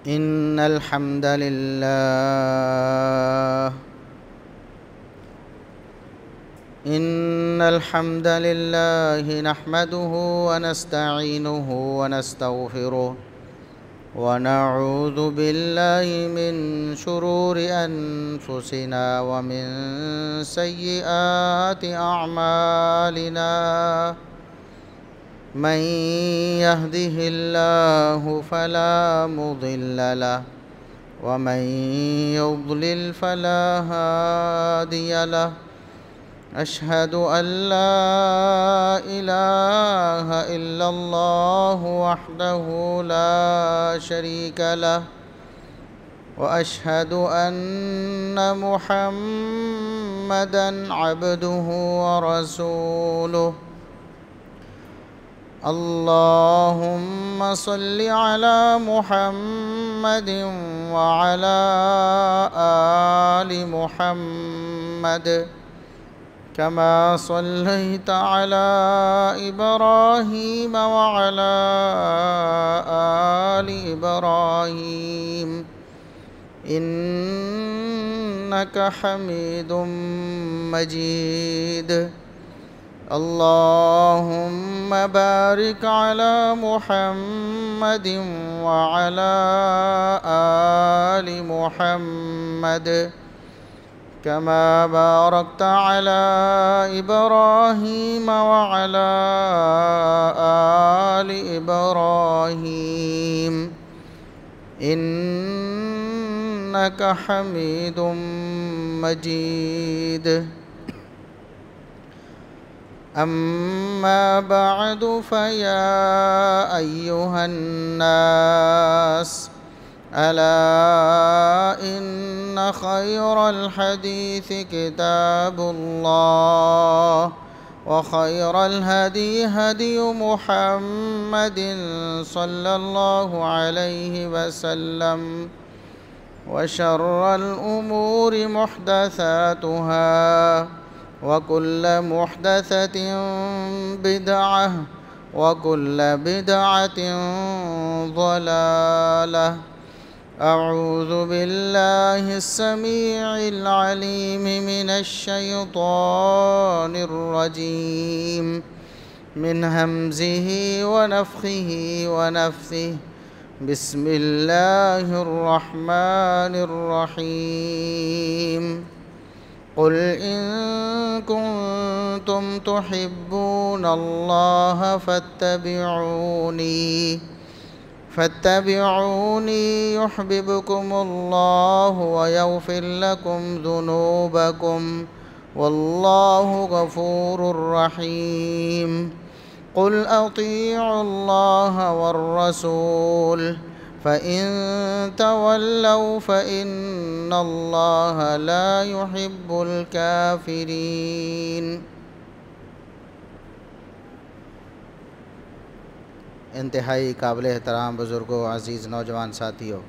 إن الحمد لله نحمده ونستعينه ونستغفره ونعوذ بالله من شرور أنفسنا ومن سيئات أعمالنا من يهده الله فلا مضل له ومن يضلل فلا هادي له أشهد أن لا إله إلا الله وحده لا شريك له وأشهد أن محمدًا عبده ورسوله اللهم صل على محمد وعلى آل محمد كما صليت على إبراهيم وعلى آل إبراهيم إنك حميد مجيد اللهم بارك على محمد وعلى آل محمد كما باركت على إبراهيم وعلى آل إبراهيم إنك حميد مجيد أما بعد فيا أيها الناس ألا إن خير الحديث كتاب الله وخير الهدي هدي محمد صلى الله عليه وسلم وشر الأمور محدثاتها وكل محدثة بدعة وكل بدعة ضلالة أعوذ بالله السميع العليم من الشيطان الرجيم من همزه ونفخه ونفثه بسم الله الرحمن الرحيم قل إن كنتم تحبون الله فاتبعوني يحببكم الله ويغفر لكم ذنوبكم والله غفور رحيم قل أطيعوا الله والرسول فإن تولوا فإن الله لا يحب الكافرين انتہائی قابل احترام بزرگوں، عزیز نوجوان ساتھیوں،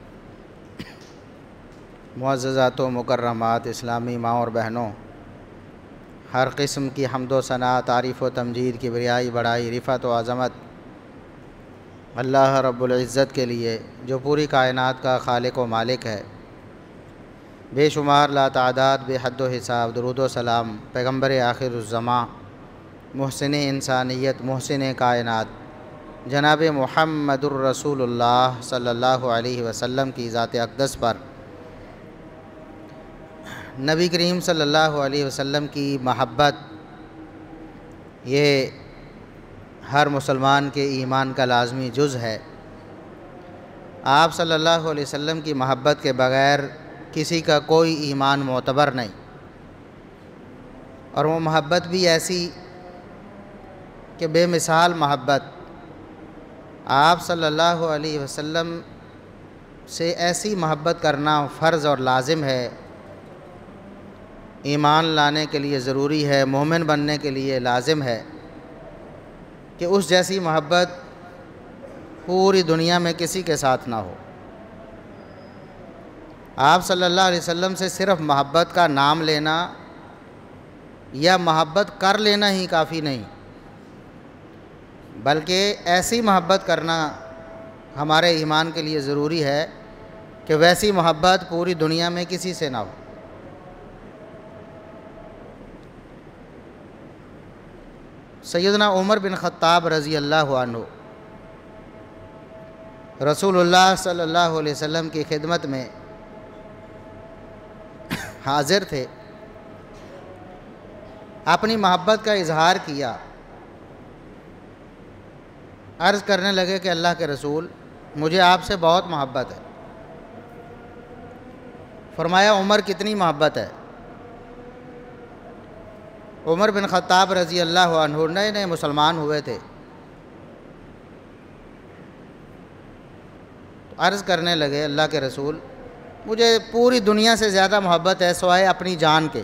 معززات و مکرمات اسلامی ماں اور بہنوں، ہر قسم کی حمد و ثنا، تعریف و تمجید، کبریائی، بڑائی، رفعت و عظمت اللہ رب العزت کے لیے جو پوری کائنات کا خالق و مالک ہے۔ بے شمار لا تعداد، بے حد و حساب درود و سلام پیغمبر آخر الزماں، محسن انسانیت، محسن کائنات جناب محمد الرسول اللہ صلی اللہ علیہ وسلم کی ذات اقدس پر، نبی کریم صلی اللہ علیہ وسلم کی محبت یہ ہر مسلمان کے ایمان کا لازمی جز ہے۔ آپ صلی اللہ علیہ وسلم کی محبت کے بغیر کسی کا کوئی ایمان معتبر نہیں، اور وہ محبت بھی ایسی کہ بے مثال محبت۔ آپ صلی اللہ علیہ وسلم سے ایسی محبت کرنا فرض اور لازم ہے، ایمان لانے کے لیے ضروری ہے، مومن بننے کے لیے لازم ہے کہ اس جیسی محبت پوری دنیا میں کسی کے ساتھ نہ ہو۔ آپ صلی اللہ علیہ وسلم سے صرف محبت کا نام لینا یا محبت کر لینا ہی کافی نہیں، بلکہ ایسی محبت کرنا ہمارے ایمان کے لیے ضروری ہے کہ ویسی محبت پوری دنیا میں کسی سے نہ ہو۔ سیدنا عمر بن خطاب رضی اللہ عنہ رسول اللہ صلی اللہ علیہ وسلم کی خدمت میں حاضر تھے، اپنی محبت کا اظہار کیا، عرض کرنے لگے کہ اللہ کے رسول مجھے آپ سے بہت محبت ہے۔ فرمایا عمر کتنی محبت ہے؟ عمر بن خطاب رضی اللہ عنہ نئے نئے مسلمان ہوئے تھے، عرض کرنے لگے اللہ کے رسول مجھے پوری دنیا سے زیادہ محبت ہے سوائے اپنی جان کے،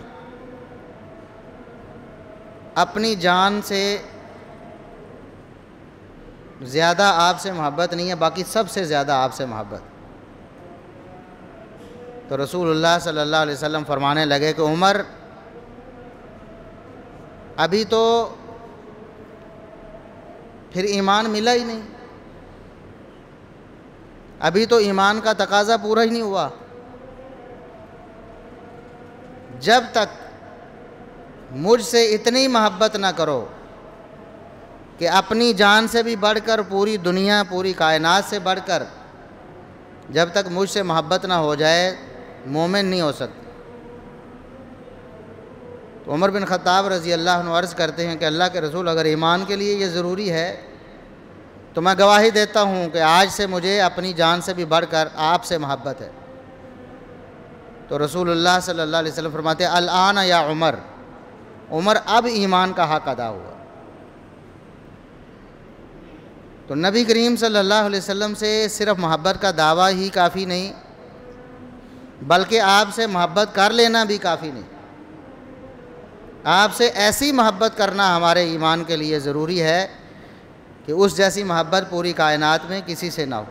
اپنی جان سے زیادہ آپ سے محبت نہیں ہے، باقی سب سے زیادہ آپ سے محبت۔ تو رسول اللہ صلی اللہ علیہ وسلم فرمانے لگے کہ عمر ابھی تو پھر ایمان ملا ہی نہیں، ابھی تو ایمان کا تقاضا پورا ہی نہیں ہوا۔ جب تک مجھ سے اتنی محبت نہ کرو کہ اپنی جان سے بھی بڑھ کر پوری دنیا پوری کائنات سے بڑھ کر جب تک مجھ سے محبت نہ ہو جائے مومن نہیں ہو سکتے۔ تو عمر بن خطاب رضی اللہ عنہ عرض کرتے ہیں کہ اللہ کے رسول اگر ایمان کے لیے یہ ضروری ہے تو میں گواہی دیتا ہوں کہ آج سے مجھے اپنی جان سے بھی بڑھ کر آپ سے محبت ہے۔ تو رسول اللہ صلی اللہ علیہ وسلم فرماتے ہیں الآن یا عمر، عمر اب ایمان کا حق ادا ہوا۔ تو نبی کریم صلی اللہ علیہ وسلم سے صرف محبت کا دعویٰ ہی کافی نہیں، بلکہ آپ سے محبت کر لینا بھی کافی نہیں، آپ سے ایسی محبت کرنا ہمارے ایمان کے لیے ضروری ہے کہ اس جیسی محبت پوری کائنات میں کسی سے نہ ہو۔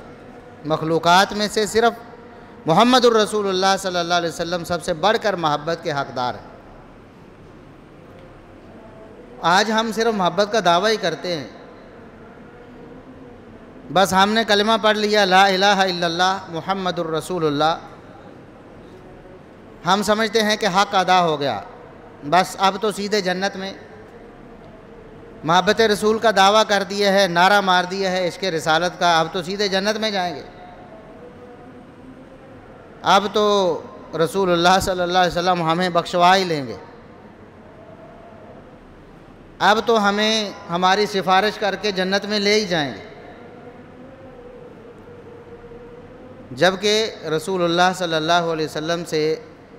مخلوقات میں سے صرف محمد الرسول اللہ صلی اللہ علیہ وسلم سب سے بڑھ کر محبت کے حقدار ہیں۔ آج ہم صرف محبت کا دعویٰ ہی کرتے ہیں، بس ہم نے کلمہ پڑھ لیا لا الہ الا اللہ محمد الرسول اللہ، ہم سمجھتے ہیں کہ حق ادا ہو گیا، بس اب تو سیدھے جنت میں۔ محبت رسول کا دعویٰ کر دیا ہے، نعرہ مار دیا ہے عشق رسالت کا، اب تو سیدھے جنت میں جائیں گے، اب تو رسول اللہ صلی اللہ علیہ وسلم ہمیں بخشوا ہی لیں گے، اب تو ہمیں ہماری سفارش کر کے جنت میں لے ہی جائیں گے۔ جبکہ رسول اللہ صلی اللہ علیہ وسلم سے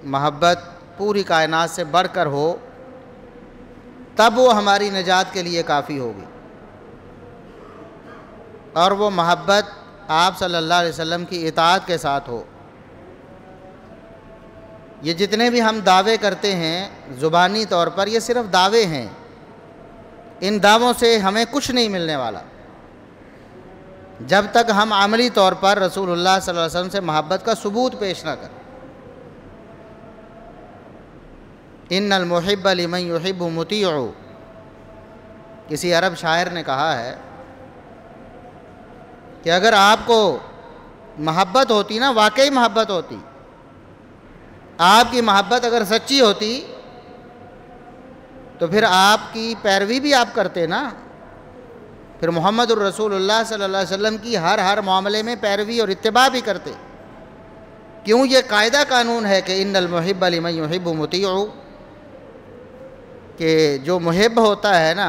محبت پوری کائنات سے بڑھ کر ہو تب وہ ہماری نجات کے لیے کافی ہوگی، اور وہ محبت آپ صلی اللہ علیہ وسلم کی اطاعت کے ساتھ ہو۔ یہ جتنے بھی ہم دعوے کرتے ہیں زبانی طور پر یہ صرف دعوے ہیں، ان دعووں سے ہمیں کچھ نہیں ملنے والا جب تک ہم عملی طور پر رسول اللہ صلی اللہ علیہ وسلم سے محبت کا ثبوت پیش نہ کریں۔ ان المحب لمن یحب مطیع، کسی عرب شاعر نے کہا ہے کہ اگر آپ کو محبت ہوتی نا، واقعی محبت ہوتی، آپ کی محبت اگر سچی ہوتی تو پھر آپ کی پیروی بھی آپ کرتے نا، پھر محمد الرسول اللہ صلی اللہ علیہ وسلم کی ہر معاملے میں پیروی اور اتباع بھی کرتے۔ کیوں؟ یہ قاعدہ قانون ہے کہ ان المحب لمن یحب مطیع، کہ جو محب ہوتا ہے نا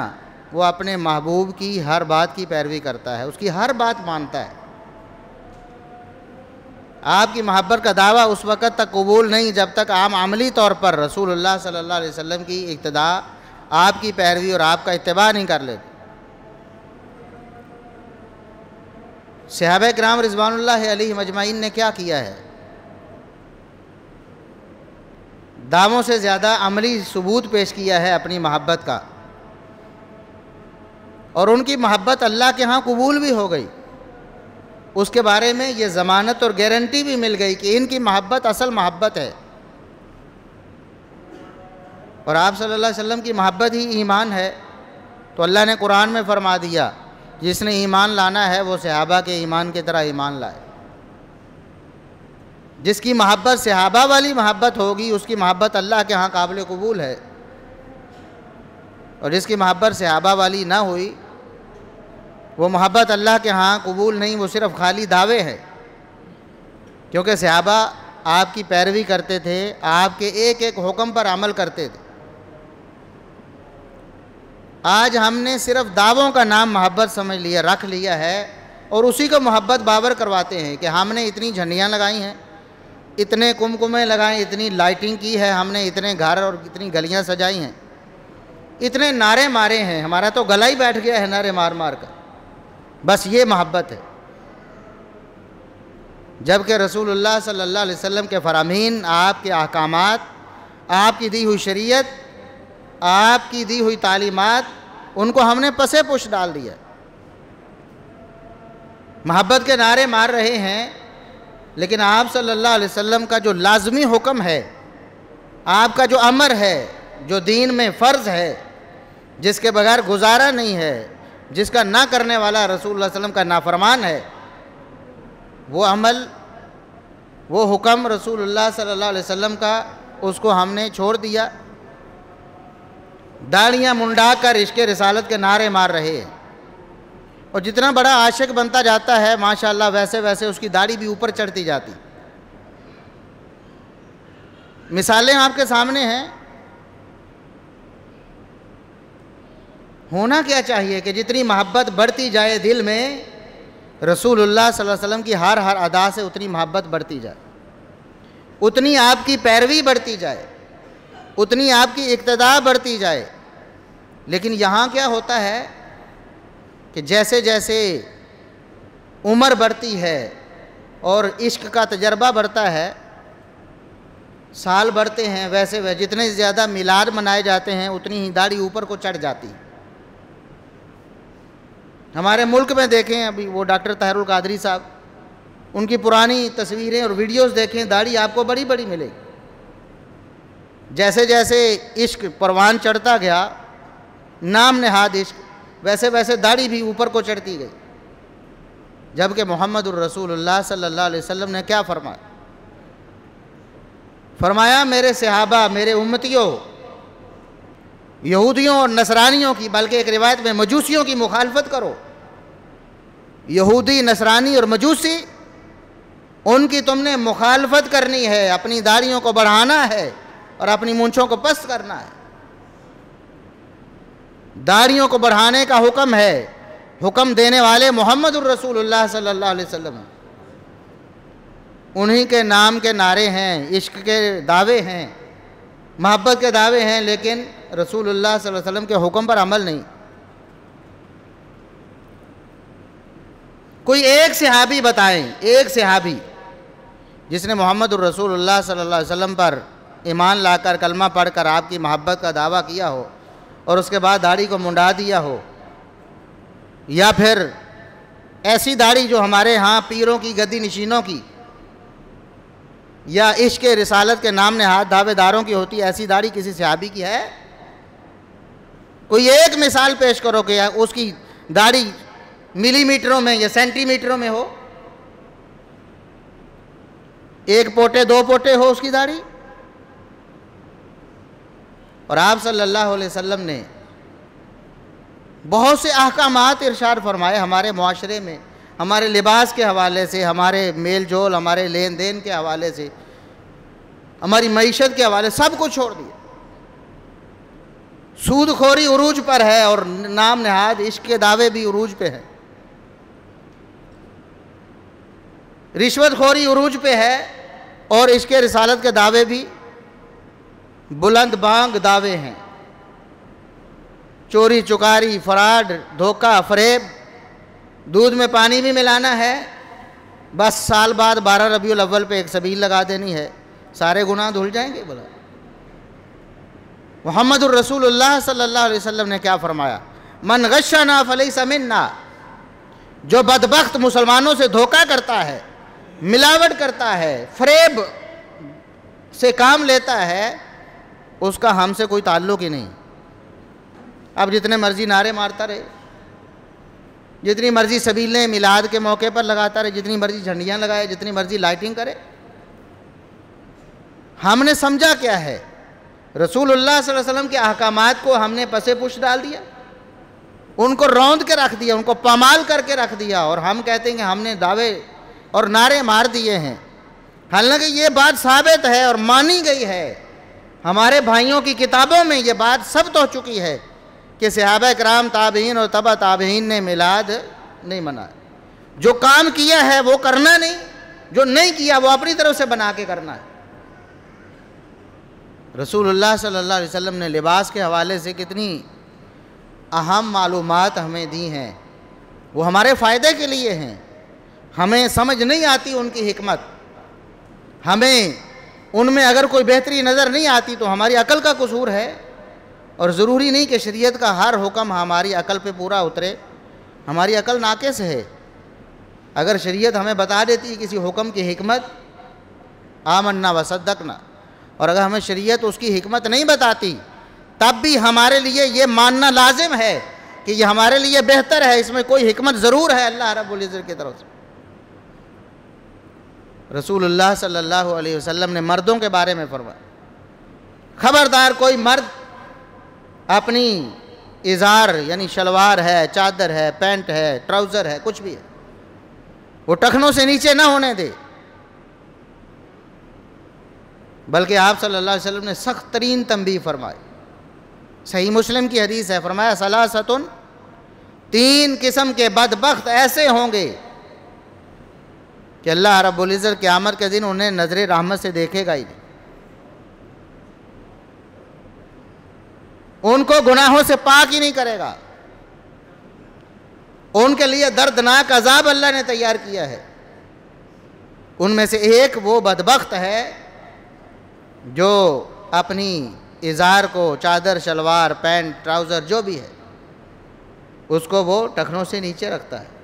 وہ اپنے محبوب کی ہر بات کی پیروی کرتا ہے، اس کی ہر بات مانتا ہے۔ آپ کی محبت کا دعویٰ اس وقت تک قبول نہیں جب تک آپ عملی طور پر رسول اللہ صلی اللہ علیہ وسلم کی اقتداء، آپ کی پیروی اور آپ کا اتباع نہیں کر لیتے۔ صحابہ کرام رضوان اللہ علیہ مجمعین نے کیا کیا ہے؟ دعووں سے زیادہ عملی ثبوت پیش کیا ہے اپنی محبت کا، اور ان کی محبت اللہ کے ہاں قبول بھی ہو گئی، اس کے بارے میں یہ ضمانت اور گارنٹی بھی مل گئی کہ ان کی محبت اصل محبت ہے، اور آپ صلی اللہ علیہ وسلم کی محبت ہی ایمان ہے۔ تو اللہ نے قرآن میں فرما دیا جس نے ایمان لانا ہے وہ صحابہ کے ایمان کی طرح ایمان لائے۔ جس کی محبت صحابہ والی محبت ہوگی اس کی محبت اللہ کے ہاں قابل قبول ہے، اور جس کی محبت صحابہ والی نہ ہوئی وہ محبت اللہ کے ہاں قبول نہیں، وہ صرف خالی دعوے ہے، کیونکہ صحابہ آپ کی پیروی کرتے تھے، آپ کے ایک ایک حکم پر عمل کرتے تھے۔ آج ہم نے صرف دعووں کا نام محبت سمجھ لیا، رکھ لیا ہے، اور اسی کو محبت باور کرواتے ہیں کہ ہم نے اتنی جھنڈیاں لگائی ہیں، اتنے کمکمیں لگائیں، اتنی لائٹنگ کی ہے ہم نے، اتنے گھر اور اتنی گلیاں سجائی ہیں، اتنے نعرے مارے ہیں، ہمارا تو گلا ہی بیٹھ گیا ہے نعرے مار مار کر، بس یہ محبت ہے۔ جبکہ رسول اللہ صلی اللہ علیہ وسلم کے فرامین، آپ کے احکامات، آپ کی دی ہوئی شریعت، آپ کی دی ہوئی تعلیمات، ان کو ہم نے پسے پش ڈال دیا۔ محبت کے نعرے مار رہے ہیں، لیکن آپ صلی اللہ علیہ وسلم کا جو لازمی حکم ہے، آپ کا جو امر ہے، جو دین میں فرض ہے، جس کے بغیر گزارا نہیں ہے، جس کا نہ کرنے والا رسول اللہ علیہ وسلم کا نافرمان ہے، وہ عمل، وہ حکم رسول اللہ صلی اللہ علیہ وسلم کا، اس کو ہم نے چھوڑ دیا۔ داڑیاں منڈا کر عشق رسالت کے نعرے مار رہے ہیں، اور جتنا بڑا عاشق بنتا جاتا ہے ماشاءاللہ ویسے ویسے اس کی داڑھی بھی اوپر چڑھتی جاتی۔ مثالیں آپ کے سامنے ہیں۔ ہونا کیا چاہیے کہ جتنی محبت بڑھتی جائے دل میں، رسول اللہ صلی اللہ علیہ وسلم کی ہر ادا سے اتنی محبت بڑھتی جائے، اتنی آپ کی پیروی بڑھتی جائے، اتنی آپ کی اقتداء بڑھتی جائے۔ لیکن یہاں کیا ہوتا ہے کہ جیسے جیسے عمر بڑھتی ہے اور عشق کا تجربہ بڑھتا ہے، سال بڑھتے ہیں، ویسے جتنے زیادہ میلاد منائے جاتے ہیں اتنی ہی داڑھی اوپر کو چڑھ جاتی۔ ہمارے ملک میں دیکھیں، ابھی وہ ڈاکٹر طاہر القادری صاحب، ان کی پرانی تصویریں اور ویڈیوز دیکھیں، داڑھی آپ کو بڑی بڑی ملے گی۔ جیسے جیسے عشق پروان چڑھتا گیا، نام نہاد عشق، ویسے ویسے داڑھی بھی اوپر کو چڑھتی گئی۔ جبکہ محمد الرسول اللہ صلی اللہ علیہ وسلم نے کیا فرمایا؟ فرمایا میرے صحابہ، میرے امتیوں، یہودیوں اور نصرانیوں کی، بلکہ ایک روایت میں مجوسیوں کی مخالفت کرو۔ یہودی، نصرانی اور مجوسی، ان کی تم نے مخالفت کرنی ہے، اپنی داڑھیوں کو بڑھانا ہے اور اپنی مونچھوں کو پست کرنا ہے۔ داڑھیوں کو بڑھانے کا حکم ہے، حکم دینے والے محمد الرسول اللہ صلی اللہ علیہ وسلم، انہی کے نام کے نعرے ہیں، عشق کے دعوے ہیں، محبت کے دعوے ہیں، لیکن رسول اللہ صلی اللہ علیہ وسلم کے حکم پر عمل نہیں۔ کوئی ایک صحابی بتائیں، ایک صحابی جس نے محمد الرسول اللہ صلی اللہ علیہ وسلم پر ایمان لا کر، کلمہ پڑھ کر آپ کی محبت کا دعویٰ کیا ہو اور اس کے بعد داڑھی کو منڈا دیا ہو، یا پھر ایسی داڑھی جو ہمارے ہاں پیروں کی، گدی نشینوں کی، یا عشق رسالت کے نام نہاد دعوے داروں کی ہوتی، ایسی داڑھی کسی صحابی کی ہے؟ کوئی ایک مثال پیش کرو کہ اس کی داڑھی ملی میٹروں میں یا سینٹی میٹروں میں ہو، ایک پوٹے دو پوٹے ہو اس کی داڑھی۔ اور آپ صلی اللہ علیہ وسلم نے بہت سے احکامات ارشاد فرمائے ہمارے معاشرے میں، ہمارے لباس کے حوالے سے، ہمارے میل جول، ہمارے لین دین کے حوالے سے، ہماری معیشت کے حوالے، سب کو چھوڑ دیا۔ سود خوری عروج پر ہے اور نام نہاد عشق کے دعوے بھی عروج پہ ہے، رشوت خوری عروج پہ ہے اور عشق رسالت کے دعوے بھی بلند بانگ دعوے ہیں۔ چوری چکاری، فراڈ، دھوکہ، فریب، دودھ میں پانی بھی ملانا ہے، بس سال بعد 12 ربیع الاول پہ ایک سبیل لگا دینی ہے، سارے گناہ دھل جائیں گے۔ بولا محمد الرسول اللہ صلی اللہ علیہ وسلم نے کیا فرمایا؟ من غشنا فلیس منا، جو بدبخت مسلمانوں سے دھوکہ کرتا ہے، ملاوٹ کرتا ہے، فریب سے کام لیتا ہے، اس کا ہم سے کوئی تعلق ہی نہیں۔ اب جتنے مرضی نعرے مارتا رہے، جتنی مرضی سبیلیں میلاد کے موقع پر لگاتا رہے، جتنی مرضی جھنڈیاں لگائے، جتنی مرضی لائٹنگ کرے، ہم نے سمجھا کیا ہے؟ رسول اللہ صلی اللہ علیہ وسلم کے احکامات کو ہم نے پسے پش ڈال دیا، ان کو روند کے رکھ دیا، ان کو پامال کر کے رکھ دیا، اور ہم کہتے ہیں کہ ہم نے دعوے اور نعرے مار دیے ہیں۔ حالانکہ یہ بات ثابت ہے اور مانی گئی ہے، ہمارے بھائیوں کی کتابوں میں یہ بات ثبت ہو چکی ہے کہ صحابہ کرام، تابعین اور تبع تابعین نے میلاد نہیں منایا۔ جو کام کیا ہے وہ کرنا نہیں، جو نہیں کیا وہ اپنی طرف سے بنا کے کرنا ہے۔ رسول اللہ صلی اللہ علیہ وسلم نے لباس کے حوالے سے کتنی اہم معلومات ہمیں دی ہیں، وہ ہمارے فائدے کے لیے ہیں۔ ہمیں سمجھ نہیں آتی ان کی حکمت، ہمیں ان میں اگر کوئی بہتری نظر نہیں آتی تو ہماری عقل کا قصور ہے، اور ضروری نہیں کہ شریعت کا ہر حکم ہماری عقل پہ پورا اترے، ہماری عقل ناقص ہے۔ اگر شریعت ہمیں بتا دیتی کسی حکم کی حکمت، آمنا وصدقنا، اور اگر ہمیں شریعت اس کی حکمت نہیں بتاتی تب بھی ہمارے لیے یہ ماننا لازم ہے کہ یہ ہمارے لیے بہتر ہے، اس میں کوئی حکمت ضرور ہے اللہ رب العزت کی طرف سے۔ رسول اللہ صلی اللہ علیہ وسلم نے مردوں کے بارے میں فرمایا، خبردار کوئی مرد اپنی ازار یعنی شلوار ہے، چادر ہے، پینٹ ہے، ٹراؤزر ہے، کچھ بھی ہے، وہ ٹخنوں سے نیچے نہ ہونے دے، بلکہ آپ صلی اللہ علیہ وسلم نے سخت ترین تنبیہ فرمائی۔ صحیح مسلم کی حدیث ہے، فرمایا ثلاثۃ، تین قسم کے بدبخت ایسے ہوں گے کہ اللہ رب العزت قیامت کے دن انہیں نظر رحمت سے دیکھے گا ہی نہیں، ان کو گناہوں سے پاک ہی نہیں کرے گا، ان کے لیے دردناک عذاب اللہ نے تیار کیا ہے۔ ان میں سے ایک وہ بدبخت ہے جو اپنی ازار کو، چادر، شلوار، پینٹ، ٹراؤزر جو بھی ہے، اس کو وہ ٹخنوں سے نیچے رکھتا ہے۔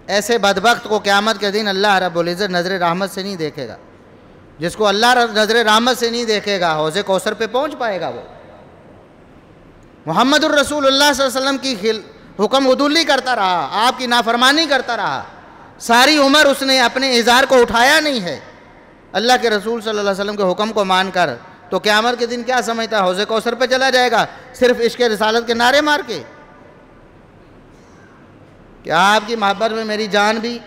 ایسے بدبخت کو قیامت کے دن اللہ رب العزت نظر رحمت سے نہیں دیکھے گا۔ جس کو اللہ نظر رحمت سے نہیں دیکھے گا، حوض کوثر پہ پہنچ پائے گا وہ؟ محمد الرسول اللہ صلی اللہ علیہ وسلم کی حکم عدولی کرتا رہا، آپ کی نافرمانی کرتا رہا، ساری عمر اس نے اپنے ازار کو اٹھایا نہیں ہے اللہ کے رسول صلی اللہ علیہ وسلم کے حکم کو مان کر، تو قیامت کے دن کیا سمجھتا ہے؟ حوض کوثر پہ چلا جائے گا صرف عشق رسالت کے نعرے مار کے؟ کیا آپ کی محبت میں میری جان بھی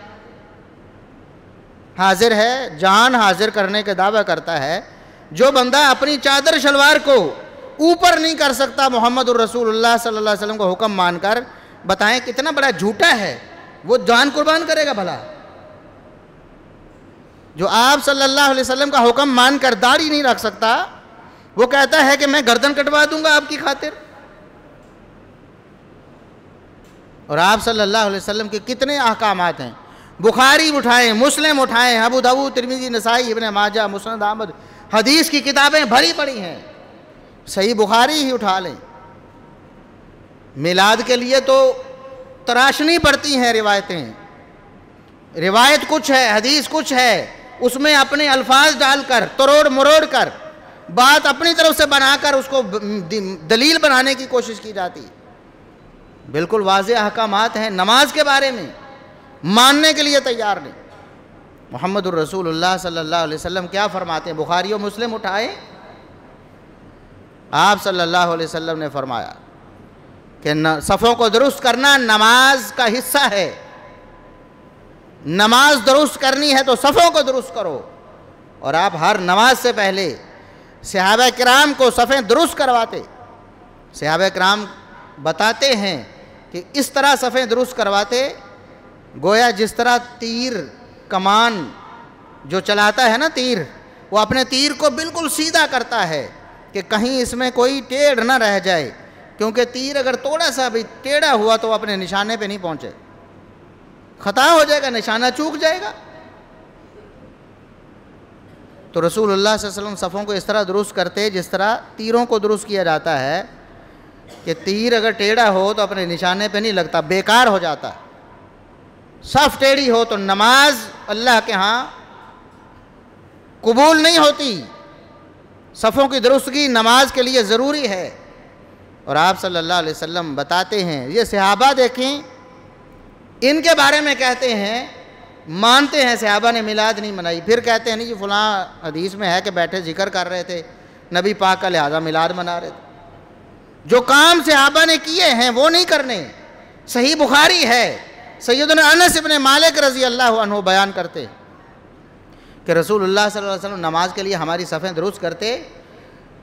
حاضر ہے؟ جان حاضر کرنے کے دعویٰ کرتا ہے جو بندہ اپنی چادر شلوار کو اوپر نہیں کر سکتا محمد الرسول اللہ صلی اللہ علیہ وسلم کو حکم مان کر، بتائیں کتنا بڑا جھوٹا ہے، وہ جان قربان کرے گا بھلا؟ جو آپ صلی اللہ علیہ وسلم کا حکم مان کر داڑھی نہیں رکھ سکتا، وہ کہتا ہے کہ میں گردن کٹوا دوں گا آپ کی خاطر۔ اور آپ صلی اللہ علیہ وسلم کے کتنے احکامات ہیں، بخاری اٹھائیں، مسلم اٹھائیں، ابو داؤد، ترمذی، نسائی، ابن ماجہ، مسند احمد، حدیث کی کتابیں بھری پڑی ہیں، صحیح بخاری ہی اٹھا لیں۔ میلاد کے لیے تو تراشنی پڑتی ہیں روایتیں، روایت کچھ ہے، حدیث کچھ ہے، اس میں اپنے الفاظ ڈال کر، تروڑ مروڑ کر، بات اپنی طرف سے بنا کر اس کو دلیل بنانے کی کوشش کی جاتی ہے۔ بالکل واضح احکامات ہیں، نماز کے بارے میں ماننے کے لیے تیار نہیں۔ محمد الرسول اللہ صلی اللہ علیہ وسلم کیا فرماتے ہیں؟ بخاری و مسلم اٹھائیں، آپ صلی اللہ علیہ وسلم نے فرمایا کہ صفوں کو درست کرنا نماز کا حصہ ہے، نماز درست کرنی ہے تو صفوں کو درست کرو۔ اور آپ ہر نماز سے پہلے صحابہ کرام کو صفیں درست کرواتے، صحابہ کرام بتاتے ہیں کہ اس طرح صفیں درست کرواتے گویا جس طرح تیر کمان جو چلاتا ہے نا، تیر، وہ اپنے تیر کو بالکل سیدھا کرتا ہے کہ کہیں اس میں کوئی ٹیڑھ نہ رہ جائے، کیونکہ تیر اگر تھوڑا سا بھی ٹیڑھا ہوا تو اپنے نشانے پہ نہیں پہنچے، خطا ہو جائے گا، نشانہ چوک جائے گا۔ تو رسول اللہ صلی اللہ علیہ وسلم صفوں کو اس طرح درست کرتے جس طرح تیروں کو درست کیا جاتا ہے کہ تیر اگر ٹیڑھا ہو تو اپنے نشانے پہ نہیں لگتا، بیکار ہو جاتا ہے۔ صف ٹیڑھی ہو تو نماز اللہ کے ہاں قبول نہیں ہوتی۔ صفوں کی درستگی نماز کے لیے ضروری ہے۔ اور آپ صلی اللہ علیہ وسلم بتاتے ہیں، یہ صحابہ دیکھیں، ان کے بارے میں کہتے ہیں مانتے ہیں صحابہ نے میلاد نہیں منائی، پھر کہتے ہیں نہیں جی فلاں حدیث میں ہے کہ بیٹھے ذکر کر رہے تھے نبی پاک کا، لہٰذا میلاد منا رہے تھے۔ جو کام صحابہ نے کیے ہیں وہ نہیں کرنے۔ صحیح بخاری ہے، سیدنا انس ابن مالک رضی اللہ عنہ بیان کرتے کہ رسول اللہ صلی اللہ علیہ وسلم نماز کے لیے ہماری صفیں درست کرتے،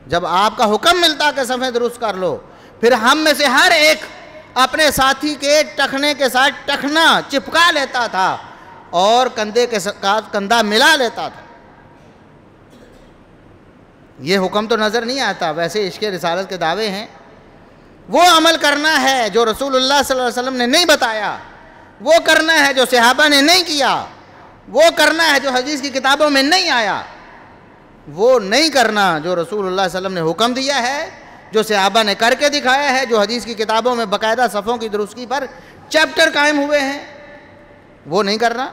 جب آپ کا حکم ملتا کہ صفیں درست کر لو، پھر ہم میں سے ہر ایک اپنے ساتھی کے ٹخنے کے ساتھ ٹخنا چپکا لیتا تھا اور کندھے کے ساتھ کندھا ملا لیتا تھا۔ یہ حکم تو نظر نہیں آتا، ویسے عشق رسالت کے دعوے ہیں۔ وہ عمل کرنا ہے جو رسول اللہ صلی اللہ علیہ وسلم نے نہیں بتایا، وہ کرنا ہے جو صحابہ نے نہیں کیا، وہ کرنا ہے جو حدیث کی کتابوں میں نہیں آیا، وہ نہیں کرنا جو رسول اللہ صلی اللہ علیہ وسلم نے حکم دیا ہے، جو صحابہ نے کر کے دکھایا ہے، جو حدیث کی کتابوں میں باقاعدہ صفوں کی درستگی پر چیپٹر قائم ہوئے ہیں، وہ نہیں کرنا۔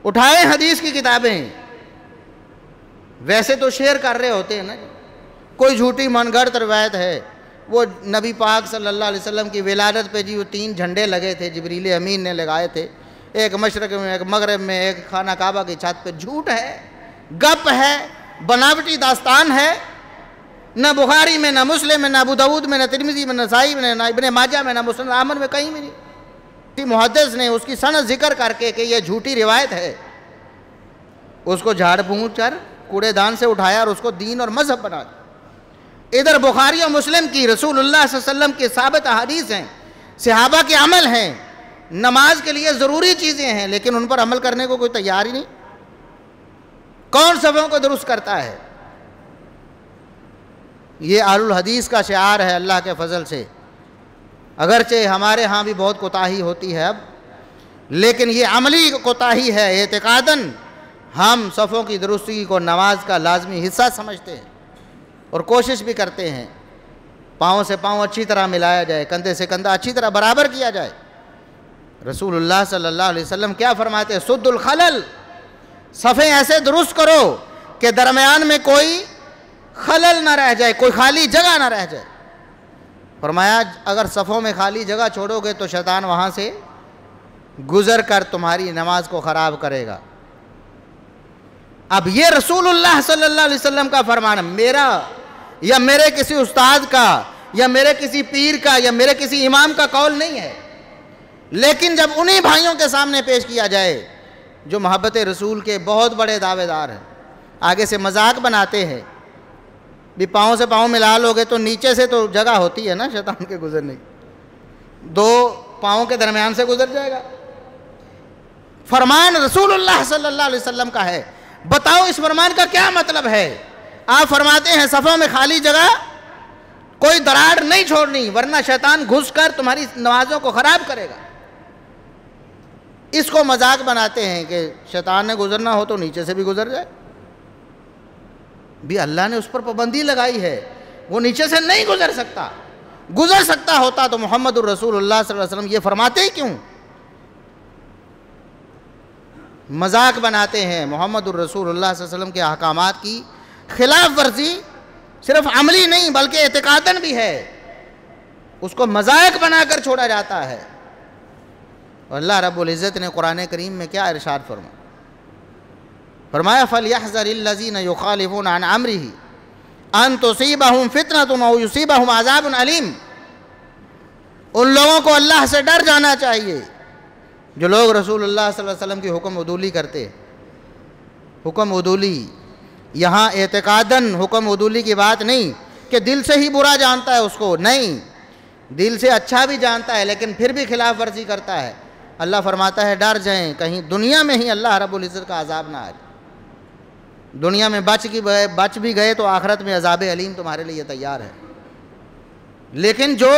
اٹھائیں حدیث کی کتابیں، ویسے تو شیئر کر رہے ہوتے ہیں نا، کوئی جھوٹی من گھڑت روایت ہے، وہ نبی پاک صلی اللہ علیہ وسلم کی ولادت پہ جی وہ 3 جھنڈے لگے تھے، جبریل امین نے لگائے تھے، ایک مشرق میں، ایک مغرب میں، ایک خانہ کعبہ کی چھت پہ۔ جھوٹ ہے، گپ ہے، بناوٹی داستان ہے، نہ بخاری میں، نہ مسلم میں، نہ ابو داؤد میں، نہ ترمذی میں، نہ نسائی میں، نہ ابن ماجہ میں، نہ مسند احمد میں، کہیں بھی نہیں۔ کسی محدث نے اس کی سند ذکر کر کے کہ یہ جھوٹی روایت ہے، اس کو جھاڑ پھونک کر کوڑے دان سے اٹھایا اور اس کو دین اور مذہب بنا دیا۔ ادھر بخاری اور مسلم کی رسول اللہ صلی اللہ علیہ وسلم کی ثابت احادیث ہیں، صحابہ کے عمل ہیں، نماز کے لیے ضروری چیزیں ہیں، لیکن ان پر عمل کرنے کو کوئی تیار ہی نہیں۔ کون صفوں کو درست کرتا ہے؟ یہ اہل الحدیث کا شعار ہے اللہ کے فضل سے، اگرچہ ہمارے ہاں بھی بہت کوتاہی ہوتی ہے اب، لیکن یہ عملی کوتاہی ہے۔ اعتقاداً ہم صفوں کی درستگی کو نماز کا لازمی حصہ سمجھتے ہیں اور کوشش بھی کرتے ہیں، پاؤں سے پاؤں اچھی طرح ملایا جائے، کندھے سے کندھا اچھی طرح برابر کیا جائے۔ رسول اللہ صلی اللہ علیہ وسلم کیا فرماتے ہیں؟ سد الخلل، صفیں ایسے درست کرو کہ درمیان میں کوئی خلل نہ رہ جائے، کوئی خالی جگہ نہ رہ جائے۔ فرمایا اگر صفوں میں خالی جگہ چھوڑو گے تو شیطان وہاں سے گزر کر تمہاری نماز کو خراب کرے گا۔ اب یہ رسول اللہ صلی اللہ علیہ وسلم کا فرمان، میرا یا میرے کسی استاد کا یا میرے کسی پیر کا یا میرے کسی امام کا قول نہیں ہے، لیکن جب انہی بھائیوں کے سامنے پیش کیا جائے جو محبت رسول کے بہت بڑے دعوے دار ہیں، آگے سے مذاق بناتے ہیں بھی پاؤں سے پاؤں ملا لوگے تو نیچے سے تو جگہ ہوتی ہے نا شیطان کے گزرنے کی، 2 پاؤں کے درمیان سے گزر جائے گا۔ فرمان رسول اللہ صلی اللہ علیہ وسلم کا ہے، بتاؤ اس فرمان کا کیا مطلب ہے؟ آپ فرماتے ہیں صفوں میں خالی جگہ کوئی دراڑ نہیں چھوڑنی، ورنہ شیطان گھس کر تمہاری نمازوں کو خراب کرے گا۔ اس کو مذاق بناتے ہیں کہ شیطان نے گزرنا ہو تو نیچے سے بھی گزر جائے، بھی اللہ نے اس پر پابندی لگائی ہے، وہ نیچے سے نہیں گزر سکتا، گزر سکتا ہوتا تو محمد الرسول اللہ صلی اللہ علیہ وسلم یہ فرماتے ہی کیوں؟ مذاق بناتے ہیں۔ محمد الرسول اللہ صلی اللہ علیہ وسلم کے احکامات کی خلاف ورزی صرف عملی نہیں بلکہ اعتقاداً بھی ہے، اس کو مذاق بنا کر چھوڑا جاتا ہے۔ اور اللہ رب العزت نے قرآن کریم میں کیا ارشاد فرمایا فَلْيَحْذَرِ الَّذِينَ يُخَالِفُونَ عَنْ أَمْرِهِ أَن تُصِيبَهُمْ فِتْنَةٌ أَوْ يُصِيبَهُمْ عَذَابٌ أَلِيمٌ۔ ان لوگوں کو اللہ سے ڈر جانا چاہیے جو لوگ رسول اللہ صلی اللہ علیہ وسلم کی حکم عدولی کرتے۔ حکم عدولی یہاں اعتقاداً حکم عدولی کی بات نہیں کہ دل سے ہی برا جانتا ہے اس کو، نہیں، دل سے اچھا بھی جانتا ہے لیکن پھر بھی خلاف ورزی کرتا ہے۔ اللہ فرماتا ہے ڈر جائیں، کہیں دنیا میں ہی اللہ رب العزت کا عذاب نہ آئے، دنیا میں بچ بھی گئے تو آخرت میں عذاب علیم تمہارے لیے تیار ہے۔ لیکن جو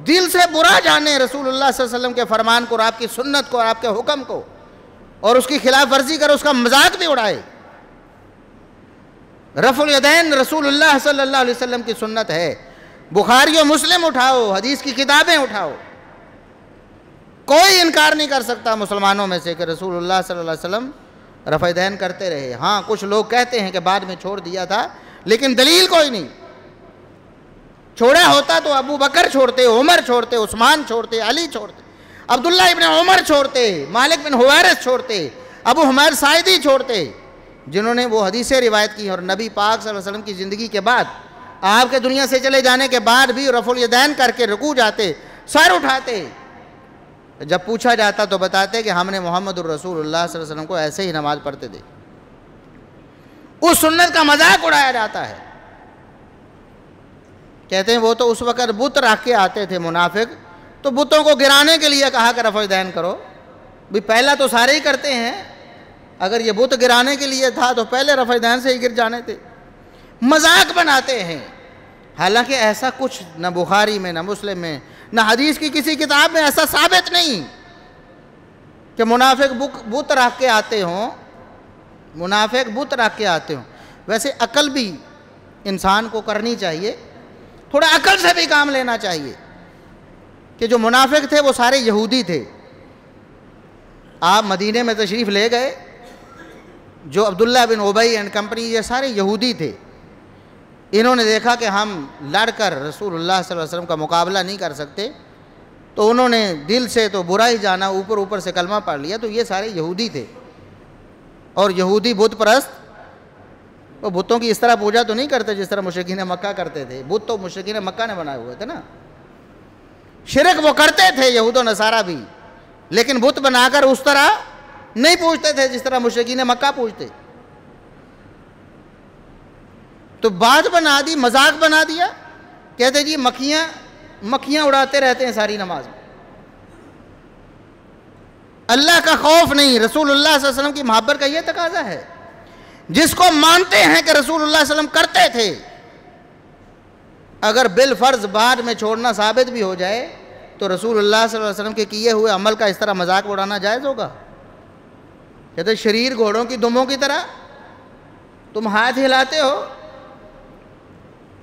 دل سے برا جانے رسول اللہ صلی اللہ علیہ وسلم کے فرمان کو اور آپ کی سنت کو اور آپ کے حکم کو اور اس کی خلاف ورزی کر اس کا مذاق بھی اڑائے۔ رفع الیدین رسول اللہ صلی اللہ علیہ وسلم کی سنت ہے، بخاری و مسلم اٹھاؤ، حدیث کی کتابیں اٹھاؤ، کوئی انکار نہیں کر سکتا مسلمانوں میں سے کہ رسول اللہ صلی اللہ علیہ وسلم رفع دین کرتے رہے۔ ہاں کچھ لوگ کہتے ہیں کہ بعد میں چھوڑ دیا تھا، لیکن دلیل کوئی نہیں۔ چھوڑا ہوتا تو ابو بکر چھوڑتے، عمر چھوڑتے، عثمان چھوڑتے، علی چھوڑتے۔ عبداللہ ابن عمر چھوڑتے، مالک بن حویرث چھوڑتے، ابو حمیر ساعدی چھوڑتے، جنہوں نے وہ حدیثیں روایت کی اور نبی پاک صلی اللہ علیہ وسلم کی زندگی کے بعد، آپ کے دنیا سے چلے جانے کے بعد بھی رفع الیدین کر کے رکوع جاتے، سر اٹھاتے۔ جب پوچھا جاتا تو بتاتے کہ ہم نے محمد الرسول اللہ صلی اللہ علیہ وسلم کو ایسے ہی نماز پڑھتے تھے۔ اس سنت کا مذاق اڑایا جاتا ہے، کہتے ہیں وہ تو اس وقت بت رکھ کے آتے تھے منافق، تو بتوں کو گرانے کے لیے کہا کہ رفع الیدین کرو۔ بھی پہلا تو سارے ہی کرتے ہیں، اگر یہ بت گرانے کے لیے تھا تو پہلے رفع الیدین سے ہی گر جانے تھے۔ مذاق بناتے ہیں، حالانکہ ایسا کچھ نہ بخاری میں، نہ مسلم میں، نہ حدیث کی کسی کتاب میں ایسا ثابت نہیں کہ منافق بت رکھ کے آتے ہوں، منافق بت رکھ کے آتے ہوں۔ ویسے عقل بھی انسان کو کرنی چاہیے، تھوڑا عقل سے بھی کام لینا چاہیے، کہ جو منافق تھے وہ سارے یہودی تھے۔ آپ مدینے میں تشریف لے گئے، جو عبداللہ بن ابی اینڈ کمپنی، یہ سارے یہودی تھے۔ انہوں نے دیکھا کہ ہم لڑ کر رسول اللہ صلی اللہ علیہ وسلم کا مقابلہ نہیں کر سکتے، تو انہوں نے دل سے تو برا ہی جانا، اوپر اوپر سے کلمہ پڑھ لیا۔ تو یہ سارے یہودی تھے، اور یہودی بت پرست، وہ بتوں کی اس طرح پوجا تو نہیں کرتے جس طرح مشرکین مکہ کرتے تھے۔ بت تو مشرکین مکہ نے بنائے ہوئے تھے نا، شرک وہ کرتے تھے یہود و نصارہ بھی، لیکن بت بنا کر اس طرح نہیں پوجتے تھے جس طرح مشرکین مکہ پوجتے۔ تو بات بنا دی، مذاق بنا دیا، کہتے جی مکھیاں اڑاتے رہتے ہیں ساری نماز میں، اللہ کا خوف نہیں۔ رسول اللہ صلی اللہ علیہ وسلم کی محبت کا یہ تقاضا ہے، جس کو مانتے ہیں کہ رسول اللہ صلی اللہ علیہ وسلم کرتے تھے، اگر بالفرض بعد میں چھوڑنا ثابت بھی ہو جائے تو رسول اللہ صلی اللہ علیہ وسلم کے کیے ہوئے عمل کا اس طرح مذاق اڑانا جائز ہوگا؟ کہتے شریر گھوڑوں کی دموں کی طرح تم ہاتھ ہلاتے ہو،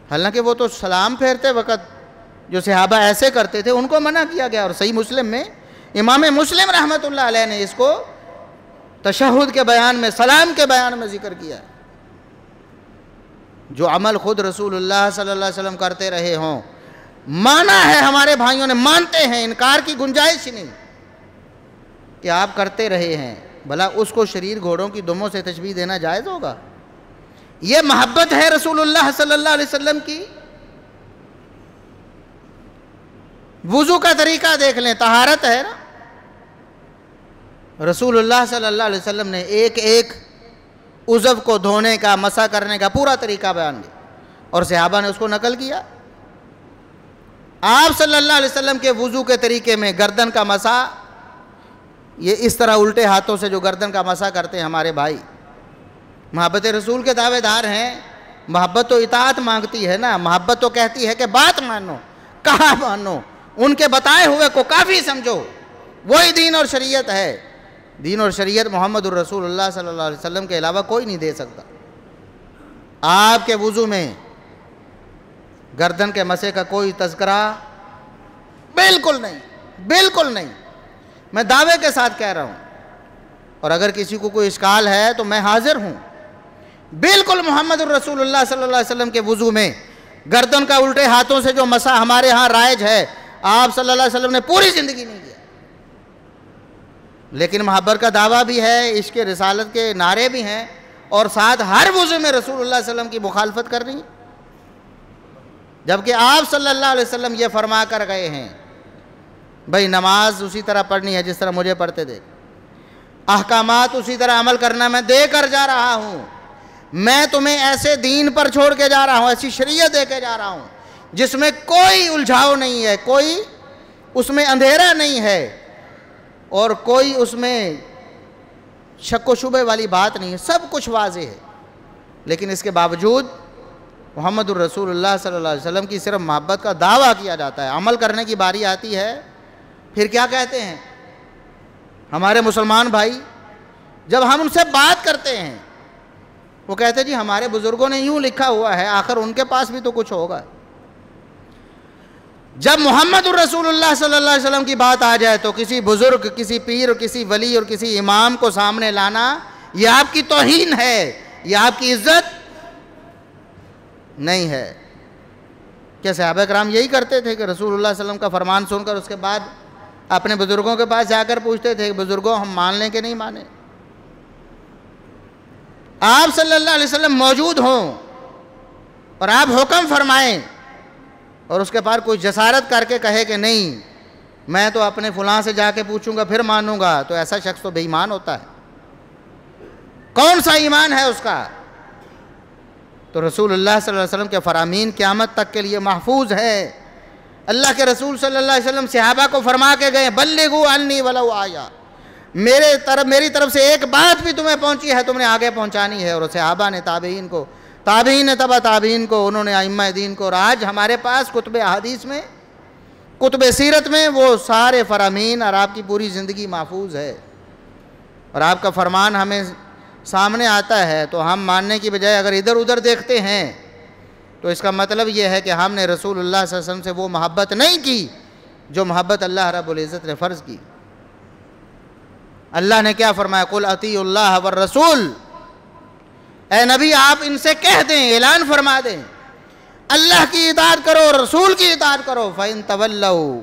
حالانکہ وہ تو سلام پھیرتے وقت جو صحابہ ایسے کرتے تھے ان کو منع کیا گیا۔ اور صحیح مسلم میں امام مسلم رحمۃ اللہ علیہ نے اس کو تشہد کے بیان میں، سلام کے بیان میں ذکر کیا۔ جو عمل خود رسول اللہ صلی اللہ علیہ وسلم کرتے رہے ہوں، مانا ہے ہمارے بھائیوں نے، مانتے ہیں، انکار کی گنجائش نہیں کہ آپ کرتے رہے ہیں، بھلا اس کو شریر گھوڑوں کی دموں سے تشبیہ دینا جائز ہوگا؟ یہ محبت ہے رسول اللہ صلی اللہ علیہ وسلم کی؟ وضو کا طریقہ دیکھ لیں، طہارت ہے نا، رسول اللہ صلی اللہ علیہ وسلم نے ایک ایک عضو کو دھونے کا، مسح کرنے کا پورا طریقہ بیان دیا، اور صحابہ نے اس کو نقل کیا۔ آپ صلی اللہ علیہ وسلم کے وضو کے طریقے میں گردن کا مسح، یہ اس طرح الٹے ہاتھوں سے جو گردن کا مسح کرتے ہیں ہمارے بھائی، محبت رسول کے دعوے دار ہیں۔ محبت تو اطاعت مانگتی ہے نا، محبت تو کہتی ہے کہ بات مانو، کہا مانو، ان کے بتائے ہوئے کو کافی سمجھو، وہی دین اور شریعت ہے۔ دین اور شریعت محمد الرسول اللہ صلی اللہ علیہ وسلم کے علاوہ کوئی نہیں دے سکتا۔ آپ کے وضو میں گردن کے مسح کا کوئی تذکرہ بالکل نہیں، بالکل نہیں، میں دعوے کے ساتھ کہہ رہا ہوں، اور اگر کسی کو کوئی اشکال ہے تو میں حاضر ہوں۔ بالکل محمد الرسول اللہ صلی اللہ علیہ وسلم کے وضو میں گردن کا الٹے ہاتھوں سے جو مسح ہمارے ہاں رائج ہے، آپ صلی اللہ علیہ وسلم نے پوری زندگی نہیں کیا، لیکن محبت کا دعویٰ بھی ہے، عشق رسالت کے نعرے بھی ہیں، اور ساتھ ہر وضو میں رسول اللہ صلی اللہ علیہ وسلم کی مخالفت کر رہی ہیں، جبکہ آپ صلی اللہ علیہ وسلم یہ فرما کر گئے ہیں بھئی نماز اسی طرح پڑھنی ہے جس طرح مجھے پڑھتے دیکھ، احکامات اسی طرح عمل کرنا میں دے کر جا رہا ہوں، میں تمہیں ایسے دین پر چھوڑ کے جا رہا ہوں، ایسی شریعت دے کے جا رہا ہوں جس میں کوئی الجھاؤ نہیں ہے، کوئی اس میں اندھیرا نہیں ہے، اور کوئی اس میں شک و شبہ والی بات نہیں ہے، سب کچھ واضح ہے۔ لیکن اس کے باوجود محمد الرسول اللہ صلی اللہ علیہ وسلم کی صرف محبت کا دعویٰ کیا جاتا ہے، عمل کرنے کی باری آتی ہے پھر کیا کہتے ہیں ہمارے مسلمان بھائی؟ جب ہم ان سے بات کرتے ہیں وہ کہتے ہیں جی ہمارے بزرگوں نے یوں لکھا ہوا ہے، آخر ان کے پاس بھی تو کچھ ہوگا۔ جب محمد الرسول اللہ صلی اللہ علیہ وسلم کی بات آ جائے تو کسی بزرگ، کسی پیر، کسی ولی اور کسی امام کو سامنے لانا یہ آپ کی توہین ہے، یہ آپ کی عزت نہیں ہے۔ کیا صحابہ کرام یہی کرتے تھے کہ رسول اللہ صلی اللہ علیہ وسلم کا فرمان سن کر اس کے بعد اپنے بزرگوں کے پاس جا کر پوچھتے تھے کہ بزرگوں ہم مان لیں کہ نہیں مانیں؟ آپ صلی اللہ علیہ وسلم موجود ہوں اور آپ حکم فرمائیں اور اس کے بعد کوئی جسارت کر کے کہے کہ نہیں میں تو اپنے فلاں سے جا کے پوچھوں گا پھر مانوں گا، تو ایسا شخص تو بے ایمان ہوتا ہے۔ کون سا ایمان ہے اس کا؟ تو رسول اللہ صلی اللہ علیہ وسلم کے فرامین قیامت تک کے لیے محفوظ ہے۔ اللہ کے رسول صلی اللہ علیہ وسلم صحابہ کو فرما کے گئے بلغوا عنی ولو آیا، میری طرف سے ایک بات بھی تمہیں پہنچی ہے تم نے آگے پہنچانی ہے۔ اور صحابہ نے تابعین کو، تابعین نے تبع تابعین کو، انہوں نے ائمہ دین کو، اور آج ہمارے پاس کتب احادیث میں، کتب سیرت میں وہ سارے فرامین اور آپ کی پوری زندگی محفوظ ہے، اور آپ کا فرمان ہمیں سامنے آتا ہے تو ہم ماننے کی بجائے اگر ادھر ادھر دیکھتے ہیں تو اس کا مطلب یہ ہے کہ ہم نے رسول اللہ صلی اللہ علیہ وسلم سے وہ محبت نہیں کی جو محبت اللہ رب العزت نے فرض کی۔ اللہ نے کیا فرمایا؟ قل اطیعوا اللہ والرسول، اے نبی آپ ان سے کہہ دیں، اعلان فرما دیں اللہ کی اطاعت کرو، رسول کی اطاعت کرو۔ فَإِن تَوَلَّوْا،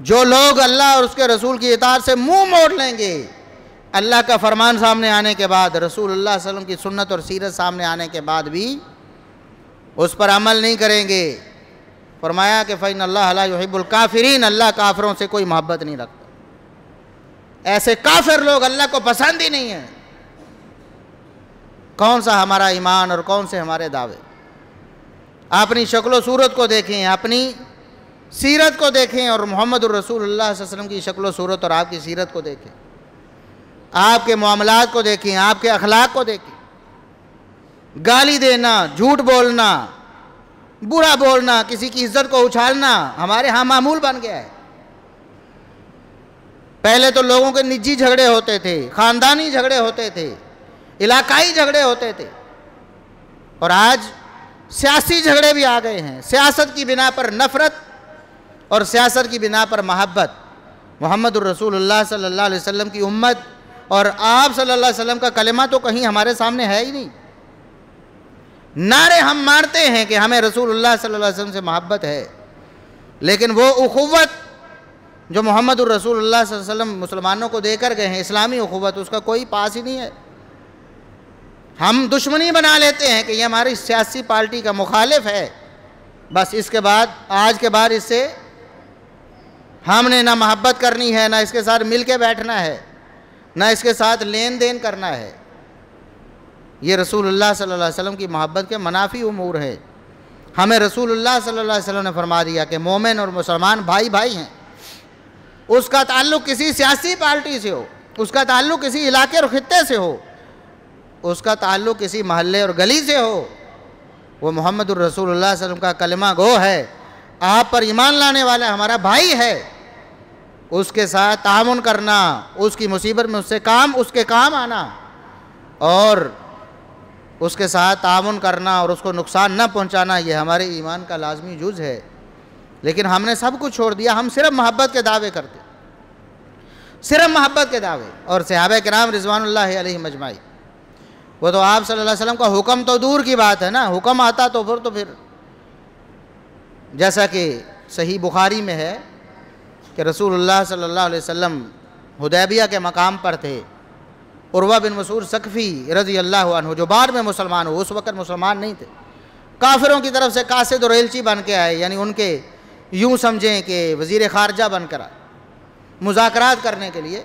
جو لوگ اللہ اور اس کے رسول کی اطاعت سے منہ موڑ لیں گے، اللہ کا فرمان سامنے آنے کے بعد، رسول اللہ صلی اللہ علیہ وسلم کی سنت اور سیرت سامنے آنے کے بعد بھی اس پر عمل نہیں کریں گے، فرمایا کہ فَإِنَّ اللَّهَ لَا يُحِبُّ الْكَافِرِينَ، اللہ کافروں سے کوئی محبت نہیں رکھتا، ایسے کافر لوگ اللہ کو پسند ہی نہیں ہیں۔ کون سا ہمارا ایمان اور کون سے ہمارے دعوے؟ اپنی شکل و صورت کو دیکھیں، اپنی سیرت کو دیکھیں، اور محمد الرسول اللہ صلی اللہ علیہ وسلم کی شکل و صورت اور آپ کی سیرت کو دیکھیں، آپ کے معاملات کو دیکھیں، آپ کے اخلاق کو دیکھیں۔ گالی دینا، جھوٹ بولنا، برا بولنا، کسی کی عزت کو اچھالنا ہمارے ہاں معمول بن گیا ہے۔ پہلے تو لوگوں کے نجی جھگڑے ہوتے تھے، خاندانی جھگڑے ہوتے تھے، علاقائی جھگڑے ہوتے تھے، اور آج سیاسی جھگڑے بھی آ گئے ہیں۔ سیاست کی بنا پر نفرت اور سیاست کی بنا پر محبت۔ محمد الرسول اللہ صلی اللہ علیہ وسلم کی امت اور آپ صلی اللہ علیہ وسلم کا کلمہ تو کہیں ہمارے سامنے ہے ہی نہیں۔ نعرے ہم مارتے ہیں کہ ہمیں رسول اللہ صلی اللہ علیہ وسلم سے محبت ہے، لیکن وہ اخوت جو محمد الرسول اللہ صلی اللہ علیہ وسلم مسلمانوں کو دے کر گئے ہیں، اسلامی اخوت، اس کا کوئی پاس ہی نہیں ہے۔ ہم دشمنی بنا لیتے ہیں کہ یہ ہماری سیاسی پارٹی کا مخالف ہے، بس اس کے بعد آج کے بعد اس سے ہم نے نہ محبت کرنی ہے، نہ اس کے ساتھ مل کے بیٹھنا ہے، نہ اس کے ساتھ لین دین کرنا ہے۔ یہ رسول اللہ صلی اللہ علیہ وسلم کی محبت کے منافی امور ہے۔ ہمیں رسول اللہ صلی اللہ علیہ وسلم نے فرما دیا کہ مومن اور مسلمان بھائی بھائی ہیں، اس کا تعلق کسی سیاسی پارٹی سے ہو، اس کا تعلق کسی علاقے اور خطے سے ہو، اس کا تعلق کسی محلے اور گلی سے ہو، وہ محمد الرسول اللہ صلی اللہ علیہ وسلم کا کلمہ گو ہے، آپ پر ایمان لانے والا ہمارا بھائی ہے، اس کے ساتھ تعاون کرنا، اس کی مصیبت میں اس کے کام آنا، اور اس کے ساتھ تعاون کرنا اور اس کو نقصان نہ پہنچانا، یہ ہمارے ایمان کا لازمی جز ہے۔ لیکن ہم نے سب کچھ چھوڑ دیا، ہم صرف محبت کے دعوے کرتے، صرف محبت کے دعوے۔ اور صحابہ کرام رضوان اللہ علیہم اجمعین، وہ تو آپ صلی اللہ علیہ وسلم کا حکم تو دور کی بات ہے نا، حکم آتا تو پھر جیسا کہ صحیح بخاری میں ہے کہ رسول اللہ صلی اللہ علیہ وسلم حدیبیہ کے مقام پر تھے، عروہ بن مسعود ثقفی رضی اللہ عنہ جو بعد میں مسلمان ہو، اس وقت مسلمان نہیں تھے، کافروں کی طرف سے قاصد اور ایلچی بن کے آئے، یعنی ان کے یوں سمجھیں کہ وزیر خارجہ بن کر آئے مذاکرات کرنے کے لیے،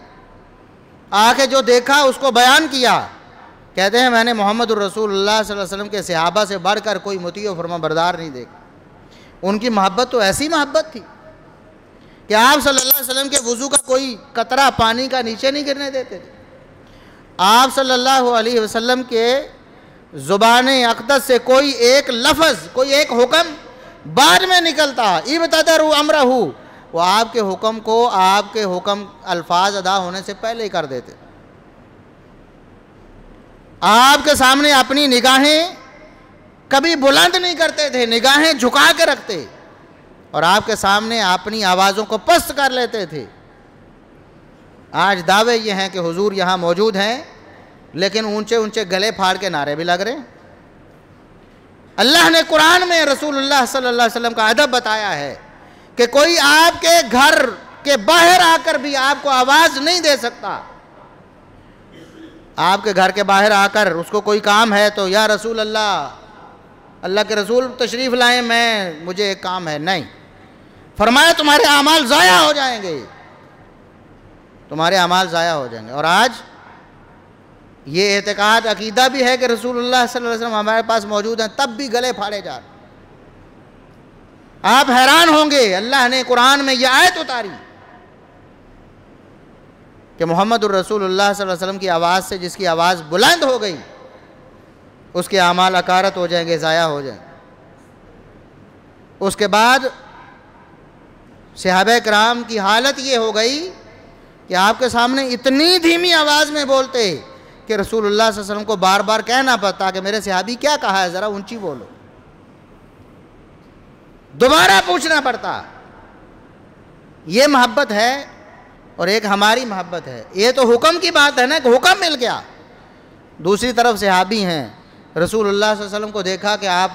آ کے جو دیکھا اس کو بیان کیا، کہتے ہیں میں نے محمد الرسول اللہ صلی اللہ علیہ وسلم کے صحابہ سے بڑھ کر کوئی مطیع و فرما بردار نہیں دیکھا۔ ان کی محبت تو ایسی محبت تھی کہ آپ صلی اللہ علیہ وسلم کے وضو کا کوئی قطرہ پانی کا نیچے نہیں گرنے دیتے تھے۔ آپ صلی اللہ علیہ وسلم کے زبان اقدس سے کوئی ایک لفظ، کوئی ایک حکم بعد میں نکلتا، ابتدروا امرہ، وہ آپ کے حکم کو، آپ کے حکم الفاظ ادا ہونے سے پہلے ہی کر دیتے۔ آپ کے سامنے اپنی نگاہیں کبھی بلند نہیں کرتے تھے، نگاہیں جھکا کے رکھتے، اور آپ کے سامنے اپنی آوازوں کو پست کر لیتے تھے۔ آج دعوے یہ ہیں کہ حضور یہاں موجود ہیں، لیکن اونچے اونچے گلے پھاڑ کے نعرے بھی لگ رہے ہیں۔ اللہ نے قرآن میں رسول اللہ صلی اللہ علیہ وسلم کا ادب بتایا ہے کہ کوئی آپ کے گھر کے باہر آ کر بھی آپ کو آواز نہیں دے سکتا. آپ کے گھر کے باہر آ کر اس کو کوئی کام ہے تو یا رسول اللہ، اللہ کے رسول تشریف لائیں، مجھے ایک کام ہے. نہیں، فرمایا تمہارے اعمال ضائع ہو جائیں گے، تمہارے اعمال ضائع ہو جائیں گے. اور آج یہ اعتقاد عقیدہ بھی ہے کہ رسول اللہ صلی اللہ علیہ وسلم ہمارے پاس موجود ہیں، تب بھی گلے پھاڑے جا رہے. آپ حیران ہوں گے، اللہ نے قرآن میں یہ آیت اتاری کہ محمد الرسول اللہ صلی اللہ علیہ وسلم کی آواز سے جس کی آواز بلند ہو گئی اس کے اعمال اکارت ہو جائیں گے، ضائع ہو جائیں گے. اس کے بعد صحابہ کرام کی حالت یہ ہو گئی کہ آپ کے سامنے اتنی دھیمی آواز میں بولتے کہ رسول اللہ صلی اللہ علیہ وسلم کو بار بار کہنا پڑتا کہ میرے صحابی کیا کہا ہے، ذرا اونچی بولو، دوبارہ پوچھنا پڑتا. یہ محبت ہے اور ایک ہماری محبت ہے. یہ تو حکم کی بات ہے نا کہ حکم مل گیا. دوسری طرف صحابی ہیں، رسول اللہ صلی اللہ علیہ وسلم کو دیکھا کہ آپ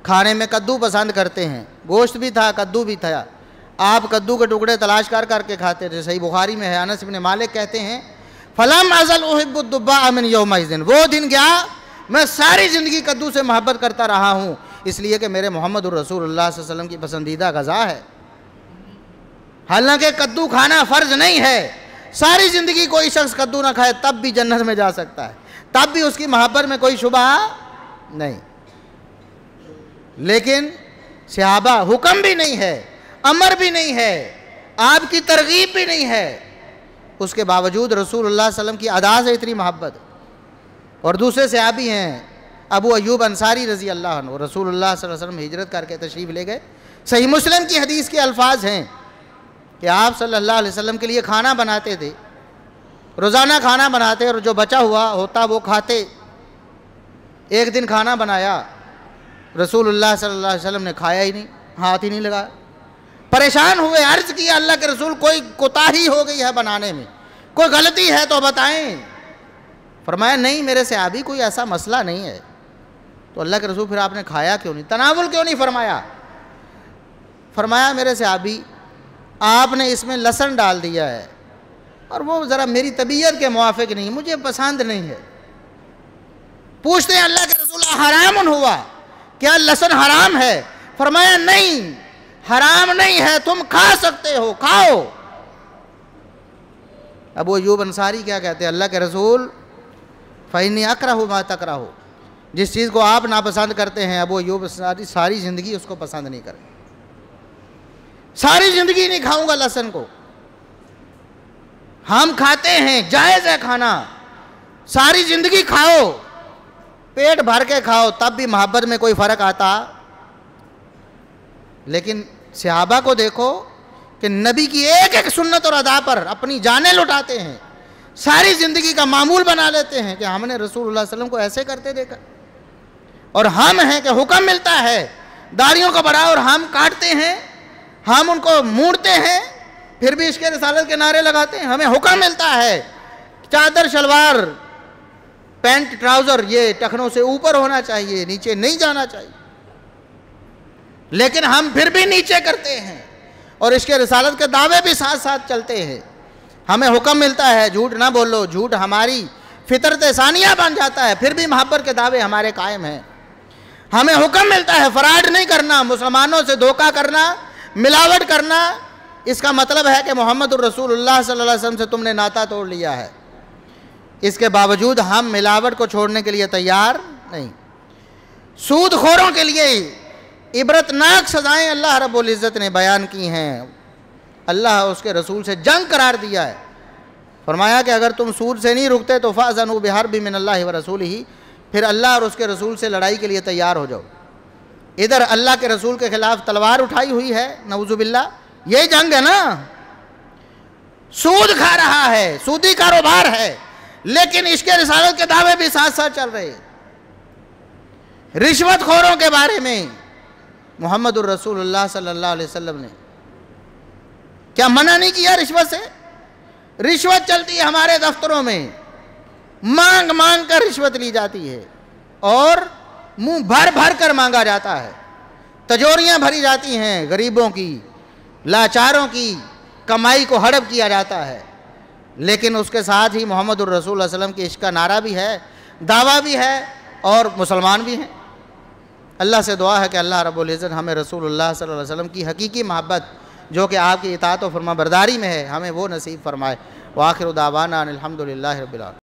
کھانے میں کدو پسند کرتے ہیں، گوشت بھی تھا کدو بھی تھا، آپ کدو کے ٹکڑے تلاش کر کے کھاتے تھے. صحیح بخاری میں ہے، انس بن مالک کہتے ہیں فَلَمْ أَزَلْ أُحِبُّ الدُّبَّاءَ مِنْ يَوْمَئِذٍ، وہ دن گیا میں ساری زندگی کدو سے محبت کرتا رہا ہوں، اس لیے کہ میرے محمد الرسول اللہ صلی اللہ علیہ وسلم کی پسندیدہ غذا ہے. حالانکہ کدو کھانا فرض نہیں ہے، ساری زندگی کوئی شخص کدو نہ کھائے تب بھی جنت میں جا سکتا ہے، تب بھی اس کی محبت میں کوئی شبہ نہیں. لیکن صحابہ حکم بھی نہیں ہے، امر بھی نہیں ہے، آپ کی ترغیب بھی نہیں ہے، اس کے باوجود رسول اللہ صلی اللہ علیہ وسلم کی ادا سے اتنی محبت. اور دوسرے صحابی ہیں ابو ایوب انصاری رضی اللہ عنہ، رسول اللہ صلی اللہ علیہ وسلم ہجرت کر کے تشریف لے گئے. صحیح مسلم کی حدیث کے الفاظ ہیں کہ آپ صلی اللہ علیہ وسلم کے لیے کھانا بناتے تھے، روزانہ کھانا بناتے اور جو بچا ہوا ہوتا وہ کھاتے. ایک دن کھانا بنایا، رسول اللہ صلی اللہ علیہ وسلم نے کھایا ہی نہیں، ہاتھ ہی نہیں لگایا. پریشان ہوئے، عرض کیا اللہ کے رسول کوئی کوتاہی ہو گئی ہے بنانے میں، کوئی غلطی ہے تو بتائیں. فرمایا نہیں میرے صحابی کوئی ایسا مسئلہ نہیں ہے. تو اللہ کے رسول پھر آپ نے کھایا کیوں نہیں، تناول کیوں نہیں فرمایا؟ فرمایا میرے صحابی آپ نے اس میں لہسن ڈال دیا ہے اور وہ ذرا میری طبیعت کے موافق نہیں، مجھے پسند نہیں ہے. پوچھتے ہیں اللہ کے رسول حرام ہوا، کیا لہسن حرام ہے؟ فرمایا نہیں حرام نہیں ہے، تم کھا سکتے ہو، کھاؤ. ابو ایوب انصاری کیا کہتے ہیں اللہ کے رسول فَإِنِّي أَكْرَهُ مَا تَكْرَهُ، جس چیز کو آپ ناپسند کرتے ہیں ابو ایوب انصاری ساری زندگی اس کو پسند نہیں کریں، ساری زندگی نہیں کھاؤں گا لہسن کو. ہم کھاتے ہیں، جائز ہے کھانا، ساری زندگی کھاؤ، پیٹ بھر کے کھاؤ، تب بھی محبت میں کوئی فرق آتا. لیکن صحابہ کو دیکھو کہ نبی کی ایک ایک سنت اور ادا پر اپنی جانیں لٹاتے ہیں، ساری زندگی کا معمول بنا لیتے ہیں کہ ہم نے رسول اللہ صلی اللہ علیہ وسلم کو ایسے کرتے دیکھا. اور ہم ہیں کہ حکم ملتا ہے داڑھیوں کو بڑھاؤ اور ہم کاٹتے ہیں، ہم ان کو موڑتے ہیں، پھر بھی عشق رسالت کے نعرے لگاتے ہیں. ہمیں حکم ملتا ہے چادر شلوار پینٹ ٹراؤزر یہ ٹخنوں سے اوپر ہونا چاہیے، نیچے نہیں جانا چاہیے، لیکن ہم پھر بھی نیچے کرتے ہیں اور عشق رسالت کے دعوے بھی ساتھ ساتھ چلتے ہیں. ہمیں حکم ملتا ہے جھوٹ نہ بولو، جھوٹ ہماری فطرت ثانیہ بن جاتا ہے، پھر بھی محبت کے دعوے ہمارے قائم ہیں. ہمیں حکم ملتا ہے فراڈ نہیں کرنا، مسلمانوں سے دھوکہ کرنا، ملاوٹ کرنا، اس کا مطلب ہے کہ محمد الرسول اللہ صلی اللہ علیہ وسلم سے تم نے ناطہ توڑ لیا ہے. اس کے باوجود ہم ملاوٹ کو چھوڑنے کے لیے تیار نہیں. سود خوروں کے لیے عبرتناک سزائیں اللہ رب العزت نے بیان کی ہیں. اللہ اس کے رسول سے جنگ قرار دیا ہے. فرمایا کہ اگر تم سود سے نہیں رکتے تو فَأْذَنُوا بِحَرْبٍ مِّنَ اللَّهِ وَرَسُولِهِ، پھر اللہ اور اس کے رسول سے لڑائی کے لیے تیار ہو جاؤ. ادھر اللہ کے رسول کے خلاف تلوار اٹھائی ہوئی ہے، نعوذ باللہ، یہ جنگ ہے نا. سود کھا رہا ہے، سودی کاروبار ہے، لیکن عشق رسالت کے دعوے بھی ساتھ ساتھ چل رہے. رشوت خوروں کے بارے میں محمد الرسول اللہ صلی اللہ علیہ وسلم نے کیا منع نہیں کیا رشوت سے؟ رشوت چلتی ہے ہمارے دفتروں میں، مانگ مانگ کر رشوت لی جاتی ہے اور منہ بھر بھر کر مانگا جاتا ہے. تجوریاں بھری جاتی ہیں غریبوں کی، لاچاروں کی کمائی کو ہڑپ کیا جاتا ہے، لیکن اس کے ساتھ ہی محمد الرسول صلی اللہ علیہ وسلم کی عشق کا نعرہ بھی ہے، دعویٰ بھی ہے اور مسلمان بھی ہیں۔ اللہ سے دعا ہے کہ اللہ رب العزت ہمیں رسول اللہ صلی اللہ علیہ وسلم کی حقیقی محبت جو کہ آپ کی اطاعت و فرما برداری میں ہے، ہمیں وہ نصیب فرمائے۔ وآخر دعوانا ان الحمد للہ رب العالمین۔